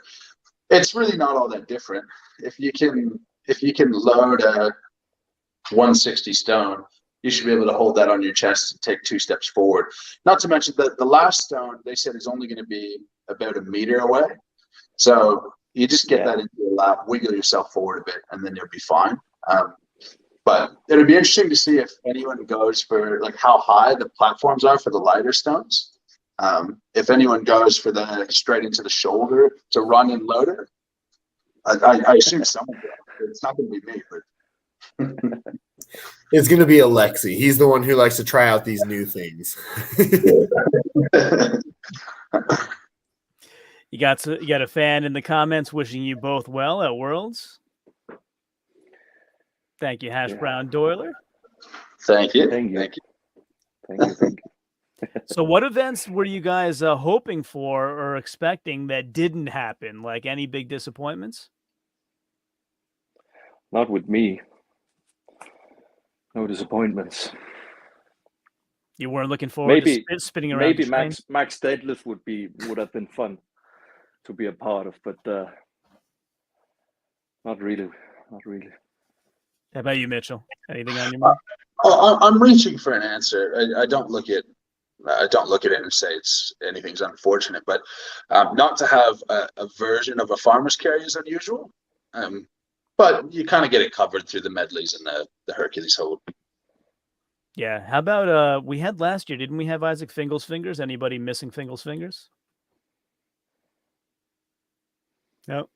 it's really not all that different. If you can load a 160 stone, you should be able to hold that on your chest and take 2 steps forward. Not to mention that the last stone, they said, is only going to be about 1 meter away. So you just get that into your lap, wiggle yourself forward a bit, and then you'll be fine. But it'll be interesting to see if anyone goes for like how high the platforms are for the lighter stones. If anyone goes for the straight into the shoulder to run and loader, I assume someone will. It's not going to be me, but it's going to be Alexi. He's the one who likes to try out these new things. You got a fan in the comments wishing you both well at Worlds. Thank you, Hash Brown Doyler. Thank you. Thank you. Thank you. Thank you. So what events were you guys hoping for or expecting that didn't happen? Like any big disappointments? Not with me. No disappointments. You weren't looking forward to spinning around. Maybe Max Deadlift would have been fun to be a part of, but not really. How about you, Mitchell? Anything on your mind? I'm reaching for an answer. I don't look at it and say anything's unfortunate, but not to have a version of a farmer's carry is unusual. But you kind of get it covered through the medleys and the Hercules hold. Yeah. How about we had last year? Didn't we have Isaac Fingal's fingers? Anybody missing Fingal's fingers? No.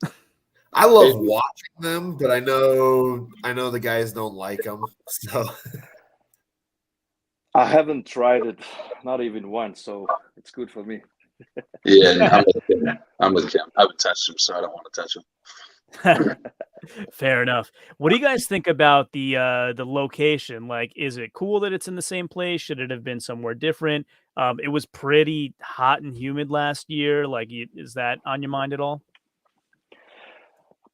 I love watching them, but I know the guys don't like them. So I haven't tried it, not even once, so it's good for me. Yeah, and I'm with Kim. I haven't touched him, so I don't want to touch him. Fair enough. What do you guys think about the location? Like, is it cool that it's in the same place? Should it have been somewhere different? It was pretty hot and humid last year. Like, is that on your mind at all?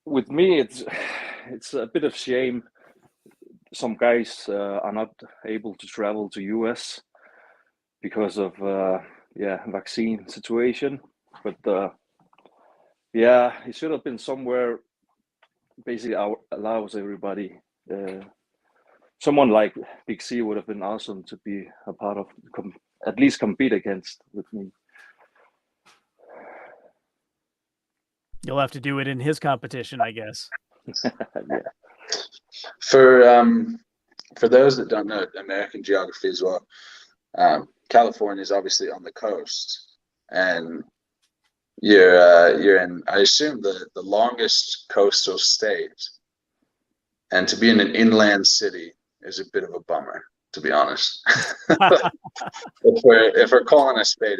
With me, it's a bit of shame. Some guys are not able to travel to US because of vaccine situation. But yeah, it should have been somewhere basically allows everybody. Someone like Big C would have been awesome to be a part of, at least compete against with me. You'll have to do it in his competition, I guess. Yeah. For those that don't know American geography as well, California is obviously on the coast, and you're in, I assume, the longest coastal state, and to be in an inland city is a bit of a bummer, to be honest. if we're calling a spade,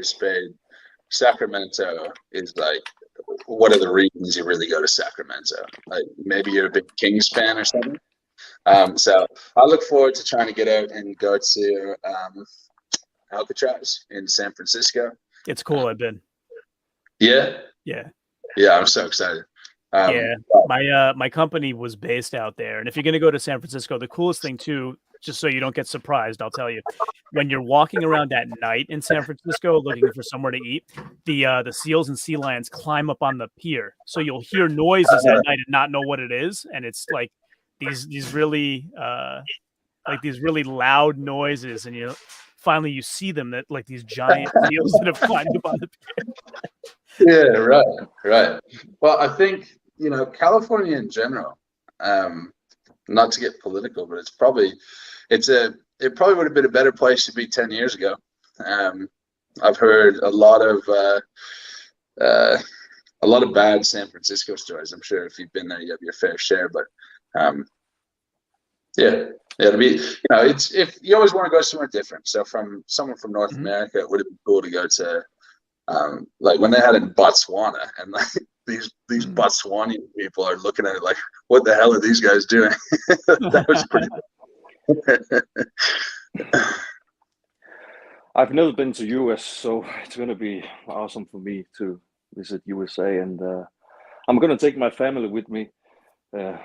Sacramento is like, what are the reasons you really go to Sacramento? Like, maybe you're a big Kings fan or something. So I look forward to trying to get out and go to Alcatraz in San Francisco. It's cool. I've been. Yeah. I'm so excited. My company was based out there, and if you're going to go to San Francisco, the coolest thing too, just so you don't get surprised, I'll tell you, when you're walking around at night in San Francisco looking for somewhere to eat, the seals and sea lions climb up on the pier, so you'll hear noises at night and not know what it is, and it's like these really loud noises, and finally you see them, that like these giant seals that have climbed up on the pier. Yeah, right. Well, I think, California in general, not to get political, but it probably would have been a better place to be 10 years ago. I've heard a lot of bad San Francisco stories. I'm sure if you've been there, you have your fair share, but to be, it's, if you always want to go somewhere different. So from someone from North America, it would have been cool to go to, like when they had it in Botswana, and like these Botswanian people are looking at it like, what the hell are these guys doing? That was pretty I've never been to US, so it's going to be awesome for me to visit USA, and I'm going to take my family with me,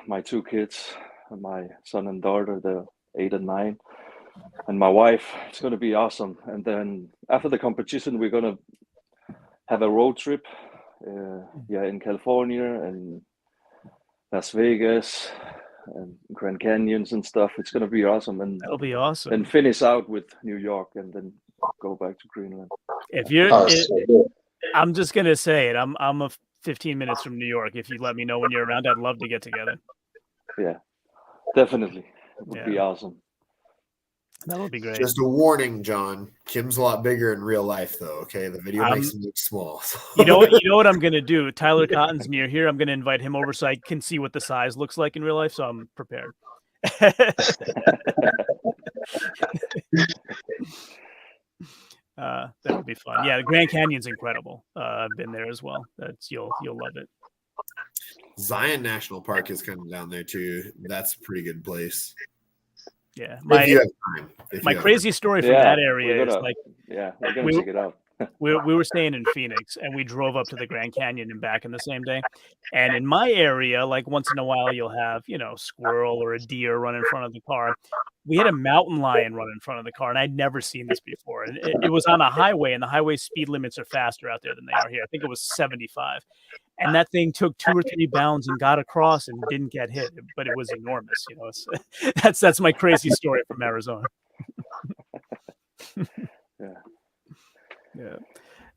my two kids, my son and daughter, they're 8 and 9, and my wife. It's going to be awesome. And then after the competition, we're going to have a road trip, in California and Las Vegas and Grand Canyons and stuff. It's going to be awesome. And that'll be awesome. And finish out with New York, and then go back to Greenland. I'm just going to say it. I'm 15 minutes from New York. If you let me know when you're around, I'd love to get together. Yeah, definitely. It would be awesome. That would be great. Just a warning, John. Kim's a lot bigger in real life, though. Okay, the video makes him look small. So. You know what I'm gonna do? Tyler Cotton's near here. I'm gonna invite him over so I can see what the size looks like in real life. So I'm prepared. That would be fun. Yeah, the Grand Canyon's incredible. I've been there as well. You'll love it. Zion National Park is kind of down there too. That's a pretty good place. Yeah, my crazy story from that area is like, we're gonna check it out. we were staying in Phoenix, and we drove up to the Grand Canyon and back in the same day. And in my area, like once in a while, you'll have squirrel or a deer run in front of the car. We had a mountain lion run in front of the car, and I'd never seen this before. And it was on a highway, and the highway speed limits are faster out there than they are here. I think it was 75. And that thing took 2 or 3 bounds and got across and didn't get hit, but it was enormous. That's my crazy story from Arizona. Yeah,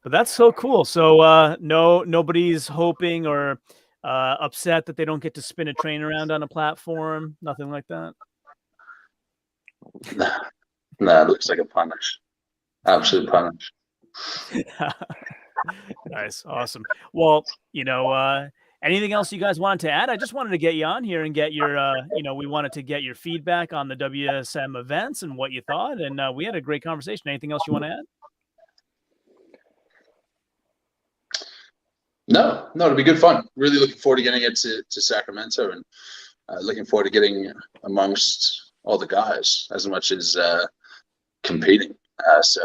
but that's so cool. So nobody's hoping or upset that they don't get to spin a train around on a platform. Nothing like that. Nah, it looks like a punish. Absolute punish. Nice. Awesome. Well, Anything else you guys wanted to add? I just wanted to get you on here and get your, we wanted to get your feedback on the WSM events and what you thought. And we had a great conversation. Anything else you want to add? No, it'll be good fun. Really looking forward to getting it to Sacramento, and looking forward to getting amongst all the guys as much as competing. So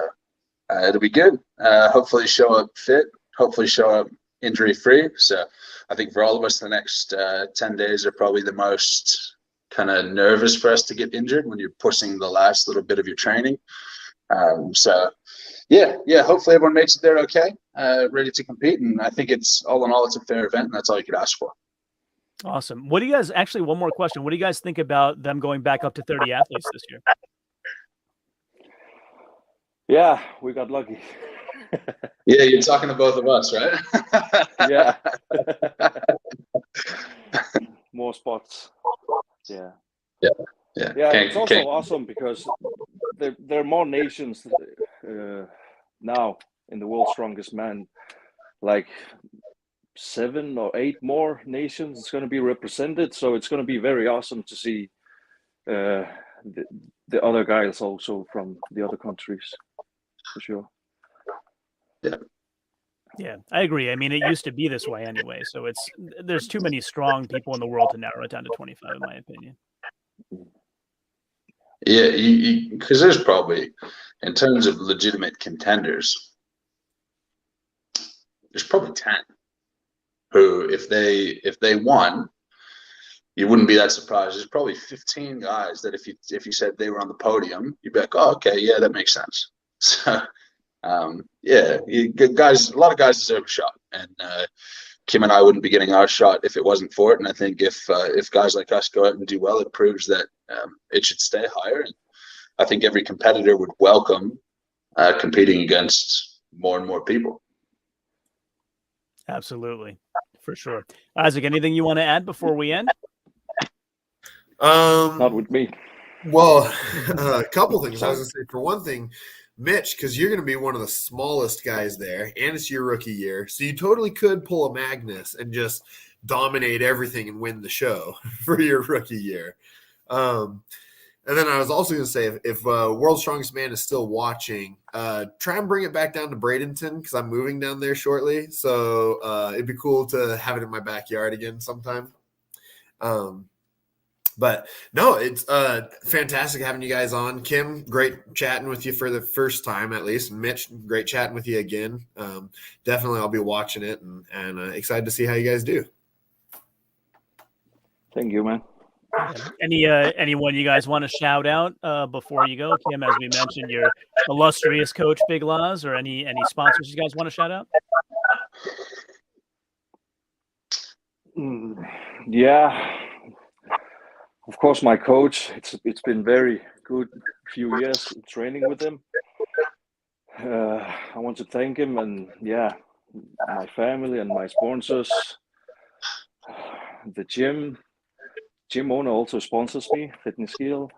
it'll be good. Hopefully show up fit, hopefully show up injury free. So I think for all of us, the next 10 days are probably the most kind of nervous for us to get injured when you're pushing the last little bit of your training. So yeah, hopefully everyone makes it there okay, ready to compete. And I think it's all in all, it's a fair event, and that's all you could ask for. Awesome. What do you guys, actually, one more question. What do you guys think about them going back up to 30 athletes this year? Yeah, we got lucky. Yeah, you're talking to both of us, right? Yeah. More spots. Yeah. It's also awesome because there are more nations now in the World's Strongest Man. Like 7 or 8 more nations is going to be represented, so it's going to be very awesome to see the other guys also from the other countries, for sure. Yeah, I agree. I mean, it used to be this way anyway, so there's too many strong people in the world to narrow it down to 25, in my opinion. Yeah, because there's probably, in terms of legitimate contenders, there's probably 10 who, if they won, you wouldn't be that surprised. There's probably 15 guys that if you said they were on the podium, you'd be like, oh, okay, yeah, that makes sense. So guys, a lot of guys deserve a shot, and Kim and I wouldn't be getting our shot if it wasn't for it. And I think if guys like us go out and do well, it proves that it should stay higher. And I think every competitor would welcome competing against more and more people. Absolutely, for sure. Isaac, anything you want to add before we end? Not with me. Well, a couple things. I was going to say, for one thing, Mitch, because you're going to be one of the smallest guys there, and it's your rookie year, so you totally could pull a Magnus and just dominate everything and win the show for your rookie year. And then I was also going to say, if World's Strongest Man is still watching, try and bring it back down to Bradenton, because I'm moving down there shortly. So it'd be cool to have it in my backyard again sometime. But no, it's fantastic having you guys on. Kim, great chatting with you for the first time, at least. And Mitch, great chatting with you again. Definitely I'll be watching it and excited to see how you guys do. Thank you, man. Anyone you guys want to shout out before you go? Kim, as we mentioned, your illustrious coach, Big Laws, or any sponsors you guys want to shout out? Yeah. Of course, my coach. It's been very good few years training with him. I want to thank him, and my family and my sponsors. The gym owner also sponsors me, Fitness Skill,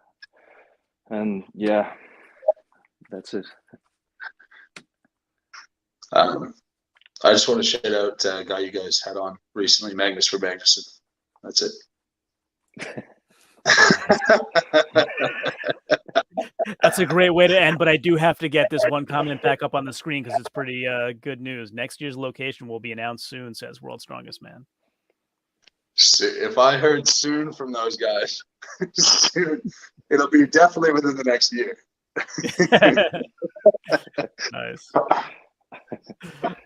and that's it. I just want to shout out a guy you guys had on recently, Magnus for Magnuson. That's it. That's a great way to end, but I do have to get this one comment back up on the screen because it's pretty good news. Next year's location will be announced soon, says World's Strongest Man. If I heard soon from those guys, soon, it'll be definitely within the next year. Nice.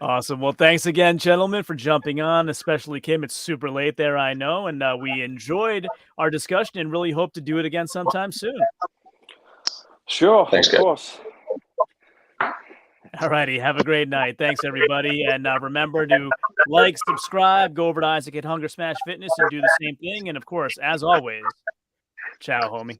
Awesome. Well, thanks again, gentlemen, for jumping on, especially Kim. It's super late there, I know, and we enjoyed our discussion and really hope to do it again sometime soon. Sure, thanks, of course. All righty. Have a great night. Thanks, everybody. And remember to like, subscribe, go over to Isaac at Hunger Smash Fitness and do the same thing. And, of course, as always, ciao, homie.